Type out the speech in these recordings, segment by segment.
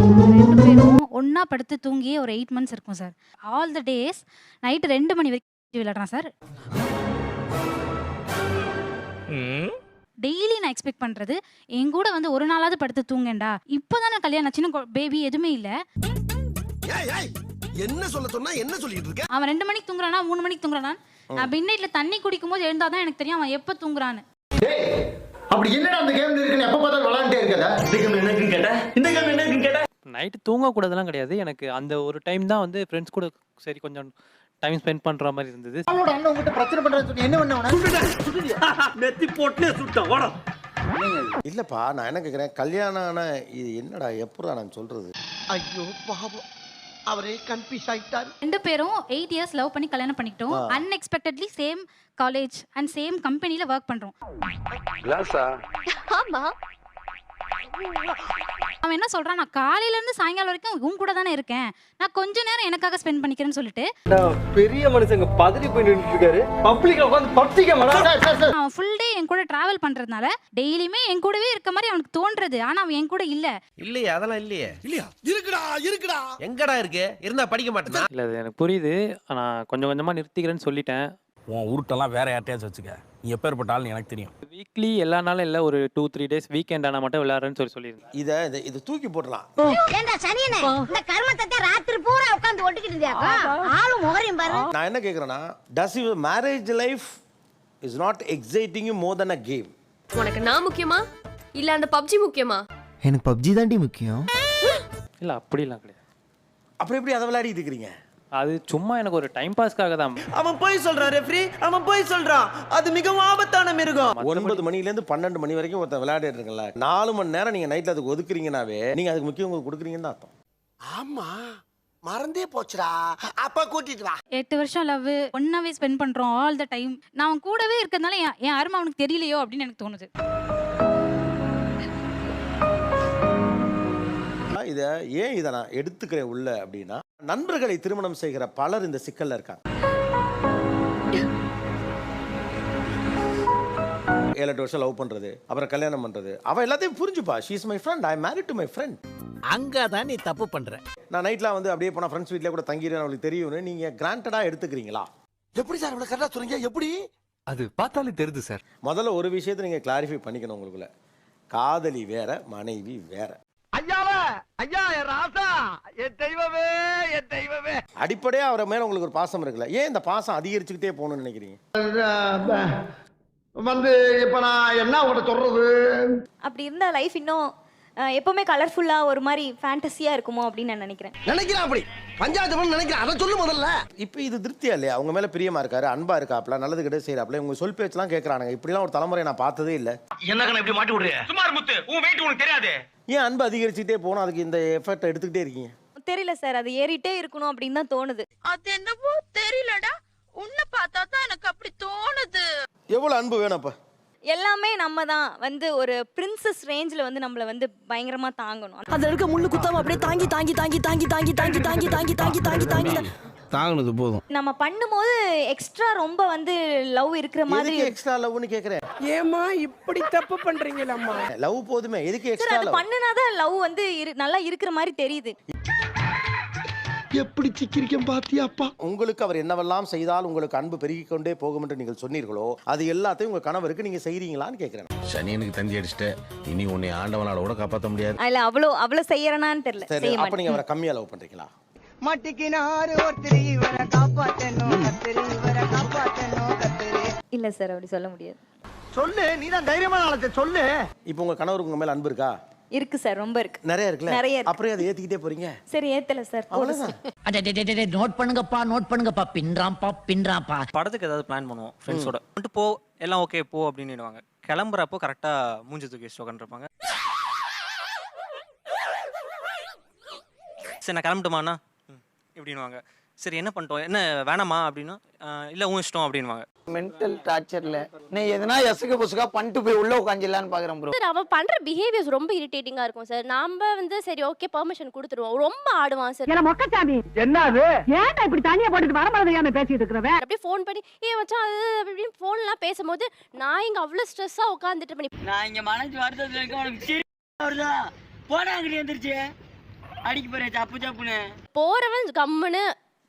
2 பேரும் ஒண்ணா படுத்து தூங்கியே ஒரு 8 மந்த்ஸ் இருக்கும் sir. All the days night 2 மணி வரைக்கும் விளையாடுறான் சார். டெய்லி நான் எக்ஸ்பெக்ட் பண்றது, என் கூட வந்து ஒரு நாளாவது படுத்து தூங்கேன்டா. இப்பதான் நான் கல்யாணம் ஆச்சு, இன்னும் பேபி எதுவுமே இல்ல. என்ன சொல்ல சொன்னா என்ன சொல்லிட்டு இருக்க? அவன் 2 மணிக்கு தூங்குறானா 3 மணிக்கு தூங்குறானா, நான் மிட்நைட்ல தண்ணி குடிக்கும் போது எழுந்தாதான் எனக்கு தெரியும் அவன் எப்ப தூங்குறான்னு. அப்படி என்னடா அந்த கேம்ல இருக்குன்னு எப்ப பார்த்தாலும் விளையாண்டே இருக்கதா? இந்த கேம் என்னன்னு கேட்டா இந்த கேம் என்னன்னு கேட்டா நைட்டு தூங்க கூடாதெல்லாம் கிடையாது. எனக்கு அந்த ஒரு டைம் தான் வந்து ஃப்ரெண்ட்ஸ் கூட சரி கொஞ்சம் டைம் ஸ்பெண்ட் பண்ற மாதிரி இருந்தது. அவளோட அண்ணன் உங்ககிட்ட பிரச்சனை பண்றேன்னு சொல்லி என்ன பண்ண நெத்தி போட்டுனே சுட்டான் ஓட. இல்லப்பா நான் என்ன கேக்குறேன், கல்யாணம் ஆன இது என்னடா எப்படா நான் சொல்றது? ஐயோ பாவம், அவரே கன்ஃபியூஸ் ஆயிட்டாரு. 2 பேரும் 8 இயர்ஸ் லவ் பண்ணி கல்யாணம் பண்ணிக்கிட்டோம். Unexpectedly same college and same கம்பெனில ஒர்க் பண்றோம். ஆமா. அவன் என்ன சொல்றான், நான் காலையில இருந்து சாயங்காலம் வரைக்கும் உன் கூட தானே இருக்கேன், நான் கொஞ்ச நேரம் எனக்காக ஸ்பெண்ட் பண்ணிக்கிறேன்னு சொல்லிட்டு பெரிய மனுஷங்க பதறி போய் நின்னுட்டு இருக்காரு. பப்ளிக்ல உட்கார்ந்து பப்ளிக்க அவன் ஃபுல் டே என் கூட டிராவல் பண்றதுனால டெய்லியுமே என் கூடவே இருக்க மாதிரி அவனுக்கு தோன்றது. ஆனா அவன் என் கூட இல்ல. இல்லையே, அதெல்லாம் இல்லையே. இல்லையா? இருக்குடா. எங்கடா இருக்கு? இருந்தா படிக்க மாட்டேனா? இல்ல அது எனக்கு புரியுது. நான் கொஞ்சம் கொஞ்சமா நிறுத்திக்கிறேன்னு சொல்லிட்டேன். உன் உருட்டெல்லாம் வேற யார்ட்டையாச்சும் வச்சுக்க. நீ எப்பேற்பட்ட ஆள்னு எனக்கு தெரியும். வீக்லி எல்லா நாளும் இல்லை, ஒரு 2-3 டேஸ் வீக்கெண்ட் ஆனால் மட்டும் விளையாடுறேன்னு சொல்லியிருந்தேன். இது தூக்கி போடலாம். ஏண்டா சனியனே, இந்த கர்மத்தை ராத்திரி பூரா உட்கார்ந்து ஒட்டிக்கிட்டு இருந்தியாக்கா? ஆளு முகரையும் பாரு. நான் என்ன கேக்குறேன்னா, does your marriage life is not exciting you more than a game? உனக்கு நான் முக்கியமா இல்ல அந்த பப்ஜி முக்கியமா? எனக்கு பப்ஜி தாண்டி முக்கியம். இல்லை அப்படிலாம் கிடையாது. அப்புறம் எப்படி அதை விளையாடிட்டு இருக்கீங்க? அது சும்மா எனக்கு ஒரு டைம் பாஸ்க்காக தான். அவன் போய் சொல்றான் ரெஃப்ரி, அவன் போய் சொல்றான். அது மிகவும் ஆபத்தான மிருகம். 9 மணில இருந்து 12 மணி வரைக்கும் ஒருத்தன் விளையாடிட்டு இருக்கல, 4 மணி நேரம் நீங்க நைட்ல அதுக்கு ஒதுக்குறீங்கனாவே நீங்க அதுக்கு முக்கியம் கொடுக்குறீங்கன்னு அர்த்தம். ஆமா, மறந்தே போச்சுடா. அப்ப கூட்டிட்டு வா. 8 வருஷம் லவ் ஒன்னாவே ஸ்பெண்ட் பண்றோம் ஆல் த டைம். நான் அவன் கூடவே இருக்கிறதுனால என் அருமை அவனுக்கு தெரியலையோ அப்படின்னு எனக்கு தோணுது. இதை நான் எடுத்துக்கிறேன் உள்ள அப்படின்னா, நண்பர்களை திருமணம் செய்கிற பலர் இந்த சிக்கல்ல இருக்காங்க. 7-8 வருஷம் லவ் பண்றது, அப்புறம் கல்யாணம் பண்றது. அவ எல்லாத்தையும் புரிஞ்சுப்பா. she is my friend, I am married to my friend. அங்கதான் நீ தப்பு பண்ற. நான் நைட்ல வந்து அப்படியே போனா ஃப்ரெண்ட்ஸ் வீட்ல கூட தங்கிடுறேன், அவளுக்கு தெரியும்னு நீங்க கிராண்டடா எடுத்துக்கிறீங்களா? எப்படி சார் இவ்வளவு கரெக்டா சொல்றீங்க? எப்படி? அது பார்த்தாலே தெரியுது சார். முதல்ல ஒரு விஷயத்தை நீங்க கிளாரிஃபை பண்ணிக்கணும் உங்களுக்குள்ள. காதலி வேற, மனைவி வேற. ஐயா ராசா, என் தெய்வமே, என் தெய்வமே. அடிப்படையா அவர மேல உங்களுக்கு ஒரு பாசம் இருக்குல்ல, ஏன் இந்த பாசம் அதிகரிச்சுக்கிட்டே போகணும்னு நினைக்கிறீங்க? வந்து இப்ப நான் என்ன உங்கள்கிட்ட சொல்றது? அப்படி இருந்தா லைஃப் இன்னும் எப்பவுமே கலர்ஃபுல்லா ஒரு மாதிரி ஃபேண்டஸியா இருக்குமோ அப்படின்னு நான் நினைக்கிறேன். நினைக்கிறேன் அப்படி பஞ்சாயத்து நினைக்கிறேன். அதை சொல்லு முதல்ல. இப்போ இது திருப்தியா இல்லையா? அவங்க மேல பிரியமா இருக்காரு, அன்பா இருக்காப்ல, நல்லது கிட்ட செய்யறாப்ல, உங்க சொல் பேச்செல்லாம் கேட்கறானுங்க. இப்படிலாம் ஒரு தலைமுறை நான் பார்த்ததே இல்லை. என்ன இப்படி மாட்டி விடுறிய? சுமார் முத்து, உன் வெயிட் உனக்கு தெரியாது. ஏன் அன்பு அதிகரிச்சுட்டே போகணும்? அதுக்கு இந்த எஃபர்ட் எடுத்துக்கிட்டே இருக்கீங்க. தெரியல சார், அது ஏறிட்டே இருக்கணும் அப்படின்னு தான் தோணுது. அது என்னவோ தெரியலடா, உன்னை பார்த்தா தான் எனக்கு அப்படி தோணுது. எவ்வளவு அன்பு வேணும் அப்ப? எல்லாமே நம்ம தான் வந்து ஒரு பிரின்சஸ் ரேஞ்சில் வந்து நம்மள வந்து பயங்கரமா தாங்கணும். அதுல இருக்க முள்ளு குத்தாம அப்படியே தாங்கி தாங்கி தாங்கி தாங்கி தாங்கி தாங்கி தாங்கி தாங்கி தாங்கி தாங்கி தாங்கி தாங்கினது போதும். நம்ம பண்ணும்போது எக்ஸ்ட்ரா ரொம்ப வந்து லவ் இருக்கிற மாதிரி. எதுக்கு எக்ஸ்ட்ரா லவ்னு கேக்குறேன்? ஏமா இப்படி தப்பு பண்றீங்களம்மா? லவ் போதுமே, எதுக்கு சார் எக்ஸ்ட்ரா அது லவ்? பண்ணுனாதான் லவ் வந்து நல்லா இருக்கிற மாதிரி தெரியுது. எப்படி சிக்கிரிக்கம் பாத்தியாப்பா? உங்களுக்கு அவர் என்னவெல்லாம் செய்தால் உங்களுக்கு அன்பு பெருகிக் கொண்டே போகும் என்று நீங்கள் சொன்னீர்களோ, அது எல்லாத்தையும் உங்க கணவருக்கு நீங்க செய்றீங்களான்னு கேக்குறேன். சனியனுக்கு தந்தி அடிச்சிட்டு இனி உன்னை ஆண்டவனால கூட காப்பாற்ற முடியாது. இல்ல அவ்வளோ செய்யறனான்னு தெரியல. சரி, அப்ப நீங்க அவரை கம்மியா லவ் பண்றீங்களா? மாட்டிக்கினாரு ஒருத்தர் இவரை காப்பாத்தணும் கத்திரி, இவரை காப்பாத்தணும் கத்திரி. இல்ல சார், அப்படி சொல்ல முடியாது. சொல்லு, நீதான் தைரியமான ஆளத்தை சொல்லு. இப்போ உங்க கணவருக்கு உங்க மேல அன்பு இருக்கா? இருக்கு சார், ரொம்ப இருக்கு. நிறைய இருக்குல்ல? நிறைய இருக்கு. அப்புறம் அதை ஏத்திக்கிட்டே போறீங்க? சரி, ஏத்தல சார். அவ்வளவுதான். நோட் பண்ணுங்கப்பா பின்றாம்பா. படத்துக்கு ஏதாவது பிளான் பண்ணுவோம் ஃப்ரெண்ட்ஸோட. வந்துட்டு போ எல்லாம் ஓகே போ அப்படின்னு. கிளம்புறப்போ கரெக்டாக மூஞ்சி தூக்கி வச்சுட்டு உட்காந்துருப்பாங்க. சரி நான் கிளம்பிட்டுமாண்ணா இப்படின்வாங்க. சரி என்ன பண்ணிட்டோம், என்ன வேணாமா அப்படின்னா, இல்லை உன் இஷ்டம் அப்படின்வாங்க. மென்டல் டார்ச்சர்ல நீ எதனா எசுக புசுகா பண்ணிட்டு போய் உள்ள உட்காந்துலான்னு பாக்குறேன் ப்ரோ. சார் அவ பண்ற பிஹேவியர்ஸ் ரொம்ப இரிட்டேட்டிங்கா இருக்கும் சார். நாம வந்து சரி ஓகே பெர்மிஷன் கொடுத்துருவோம், ரொம்ப ஆடுவான் சார். என்ன மொக்கச்சாமி என்னது? ஏன்டா இப்படி தனியா போட்டுட்டு வரமாதிரியான பேசிட்டு இருக்கறவே? அப்படியே ஃபோன் பண்ணி மச்சான் அது அப்படி ஃபோன்லாம் பேசும்போது நான் இங்க அவ்வளவு ஸ்ட்ரெஸ்ஸா உட்கார்ந்துட்டு பண்ணி நான் இங்க மனசு வருது உனக்கு வருதா? போடா அங்கடி வந்துருச்சு. போறவன் கம்முன்னு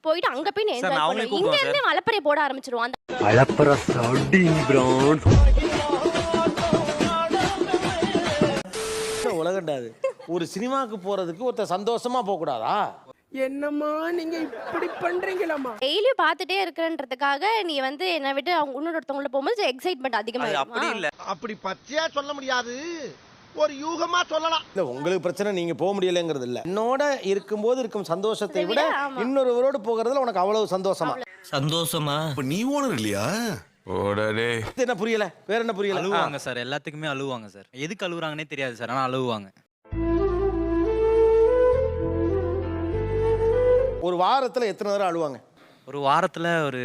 போயிட்டு அங்க போய் சார், என்ஜாய் நான் அவங்களே பண்ணுவேன். இங்க கூப்பிடுவேன் இருந்து வலப்பறைய போட ஆரம்பிச்சிருவான். அந்த உலகண்டாது ஒரு சினிமாக்கு போறதுக்கு ஒருத்தர் சந்தோஷமா போக கூடாதா? என்னம்மா நீங்க இப்படி பண்றீங்களாமா? டெய்லி பார்த்துட்டே இருக்கிறன்றதுக்காக நீ வந்து என்னை விட்டு அவங்க இன்னொருத்தவங்கள போகும்போது எக்ஸைட்மெண்ட் அது அப்படி அதிகமாக இல்ல. அப்படி பச்சையா சொல்ல முடியாது, ஒரு யூகமா சொல்லலாம். இல்ல உங்களுக்கு பிரச்சனை நீங்க போக முடியலங்கிறது இல்ல. என்னோட இருக்கும்போது இருக்கும் சந்தோஷத்தை விட ஆமா. இன்னொருவரோடு போகிறதுல உனக்கு அவ்வளவு சந்தோஷமா? சந்தோஷமா நீ ஓனர் இல்லையா? இது என்ன புரியல? வேற என்ன புரியல? அழுவாங்க சார், எல்லாத்துக்குமே அழுவாங்க சார். எதுக்கு அழுகுறாங்கன்னே தெரியாது சார், ஆனா அழுவாங்க. ஒரு வாரத்துல எத்தனை தடவை அழுவாங்க? ஒரு வாரத்துல ஒரு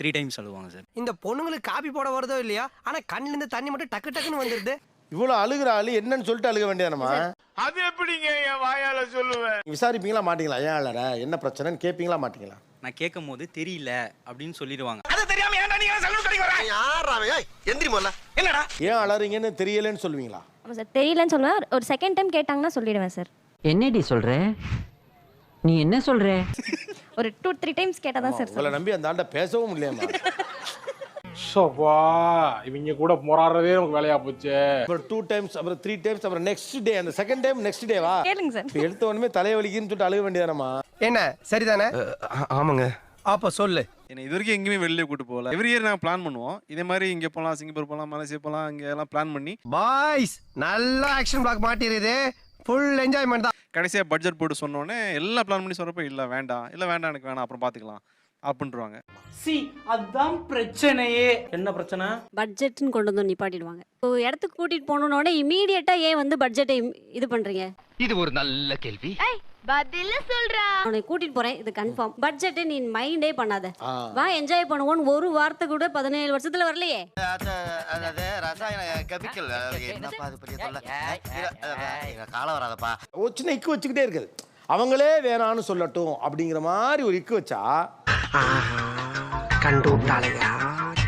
3 டைம்ஸ் அழுவாங்க சார். இந்த பொண்ணுங்களுக்கு காப்பி போட வருதோ இல்லையா, ஆனா கண்ணுல இருந்து தண்ணி மட்டும் டக்கு டக்குன்னு வந்துருது. இவ்வளவு அழுகிற ஆளு என்னன்னு சொல்லிட்டு அழுக வேண்டியதானமா? அது எப்படிங்க என் வாயால சொல்லுவேன்? விசாரிப்பீங்களா மாட்டீங்களா? ஏன் அழற, என்ன பிரச்சனைன்னு கேட்பீங்களா மாட்டீங்களா? நான் கேட்கும் போது தெரியல அப்படின்னு சொல்லிடுவாங்க. அது தெரியாம ஏன்டா நீங்க சலூன் கடைக்கு வர? யாராவே? எந்திரி முதல்ல. என்னடா? ஏன் அழறீங்கன்னு தெரியலன்னு சொல்லுவீங்களா? ஆமாம் சார், தெரியலன்னு சொல்லுவேன். ஒரு செகண்ட் டைம் கேட்டாங்கன்னா சொல்லிடுவேன் சார். என்னடி சொல்ற? நீ என்ன சொல்ற? ஒரு 2-3 டைம்ஸ் கேட்டால் தான் சார். உங்களை நம்பி அந்த ஆண்ட பேசவும் முடியாமா? சோப்பா இவங்க கூட போராடுறதே நமக்கு வேலையா போச்சு. அப்புறம் 2 டைம்ஸ், அப்புறம் 3 டைம்ஸ், அப்புறம் நெக்ஸ்ட் டே, அந்த செகண்ட் டைம் நெக்ஸ்ட் டேவா? கேளுங்க சார். இப்ப எடுத்த உடனே தலைவலிக்குன்னு சொல்லிட்டு அழுக வேண்டியதானமா? என்ன சரிதானே? ஆமாங்க. அப்ப சொல்லு. என்ன இது வரைக்கும் எங்கேயுமே வெளியே கூட்டு போகல. எவ்ரி இயர் நாங்கள் பிளான் பண்ணுவோம். இதே மாதிரி இங்கே போகலாம், சிங்கப்பூர் போகலாம், மலேசியா போகலாம், இங்கே எல்லாம் பிளான் பண்ணி பாய்ஸ் நல்ல ஆக்ஷன் பிளாக் மாட்டிருது. ஃபுல் என்ஜாய்மெண்ட் தான். கடைசியாக பட்ஜெட் போட்டு சொன்னோடனே எல்லாம் பிளான் பண்ணி சொல்கிறப்ப இல்லை வேண்டாம், எனக்கு வேணாம், அப்புறம் பார்த்துக்கலாம் அப்படின்றாங்க. அதான் பிரச்சனையே. என்ன பிரச்சனை? பட்ஜெட்னு கொண்டு வந்து நிப்பாட்டிடுவாங்க. ஒரு இடத்துக்கு கூட்டிட்டு போனோட இமீடியட்டா ஏன் வந்து பட்ஜெட்டை இது பண்றீங்க? இது ஒரு நல்ல கேள்வி. பதில சொல்றா. அவனை கூட்டிட்டு போறேன், இது கன்ஃபார்ம். பட்ஜெட்டை நீ மைண்டே பண்ணாத. ஆ. வா என்ஜாய் பண்ணுவோன்னு ஒரு வார்த்தை கூட 17 வருஷத்துல வரலையே. அதாவது ரசாயன கெமிக்கல் என்னப்பா அது பெரிய தொல்லை. காலம் வராதப்பா. ஒரு சின்ன இக்கு வச்சுக்கிட்டே இருக்குது. அவங்களே வேணான்னு சொல்லட்டும் அப்படிங்கிற மாதிரி ஒரு இக்கு வச்சா கண்டு விட்டாளையா,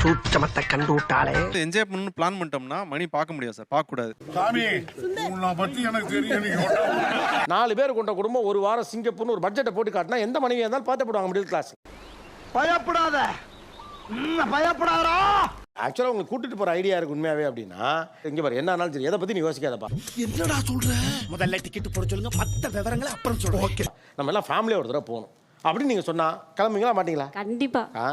சூச்சமத்தை கண்டு விட்டாளே. என்ஜாய் பண்ணணும்னு பிளான் பண்ணிட்டோம்னா மணி பார்க்க முடியாது சார், பார்க்கக்கூடாது. சாமி உன்னை பத்தி எனக்கு தெரியும். நீங்க 4 பேர் கொண்ட குடும்பம் ஒரு வாரம் சிங்கப்பூர்னு ஒரு பட்ஜெட்டை போட்டு காட்டினா எந்த மனைவியா இருந்தாலும் பார்த்து போடுவாங்க மிடில் கிளாஸ். பயப்படாத, பயப்படாதா. ஆக்சுவலா உங்களுக்கு கூட்டிட்டு போற ஐடியா இருக்கு உண்மையாவே அப்படின்னா, இங்க பாரு என்ன ஆனாலும் சரி, எதை பத்தி நீ யோசிக்காதப்பா. என்னடா சொல்ற? முதல்ல டிக்கெட் போட சொல்லுங்க, மத்த விவரங்களை அப்புறம் சொல்றேன். ஓகே. நம்ம எல்லாம் ஃபேமிலியா ஒரு தடவை போகணும் அப்படின்னு நீங்க சொன்னா கிளம்புங்களா மாட்டீங்களா? கண்டிப்பா. ஆ.